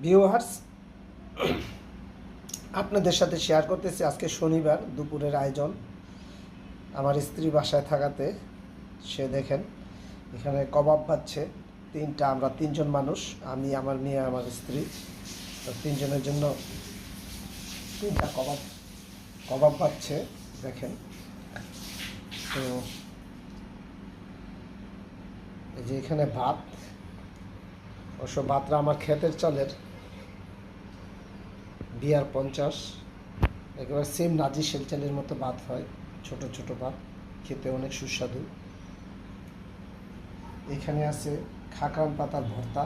Viewers, আপনাদের সাথে share করতেছি আজকে শনিবার দুপুরের আয়োজন। আমার স্ত্রী বাসায় থাকাতে সে দেখেন এখানে কবাব পাচ্ছে আমরা তিনজন মানুষ, আমি, আমার মেয়ে, আমার স্ত্রী। তো তিনজনের জন্য তিনটা কবাব পাচ্ছে দেখেন। তো এই যে এখানে ভাত, অবশ্য ভাতটা আমার ক্ষেতের চালের, BR-50, একেবারে সেম নাজি শেলচালের মতো ভাত হয়, ছোট ছোট ভাত, খেতে অনেক সুস্বাদু। এখানে আছে খাকরান পাতার ভর্তা।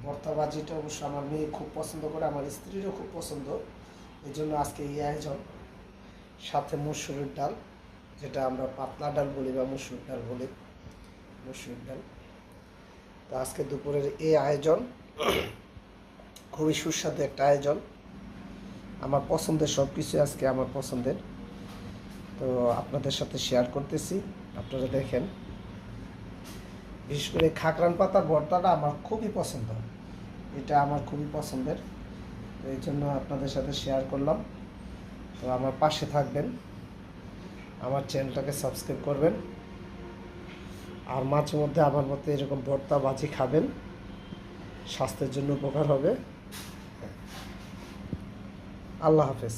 ভর্তা ভাজিটা অবশ্য আমার মেয়ে খুব পছন্দ করে, আমার স্ত্রীরও খুব পছন্দ, এই জন্য আজকে এই আয়োজন। সাথে মসুরের ডাল, যেটা আমরা পাতলা ডাল বলি বা মসুর ডাল বলি, মসুর ডাল। তো আজকে দুপুরের এই আয়োজন খুবই সুস্বাদু একটা আয়োজন। আমার পছন্দের সব কিছু আজকে আমার পছন্দের, তো আপনাদের সাথে শেয়ার করতেছি, আপনারা দেখেন। বিশেষ করে খাকরান পাতার ভর্তাটা আমার খুবই পছন্দ, এটা আমার খুবই পছন্দের, তো এই জন্য আপনাদের সাথে শেয়ার করলাম। তো আমার পাশে থাকবেন, আমার চ্যানেলটাকে সাবস্ক্রাইব করবেন, আর মাঝে মধ্যে আমার মতো এরকম ভর্তা ভাজি খাবেন, স্বাস্থ্যের জন্য উপকার হবে। আল্লাহ হাফেজ।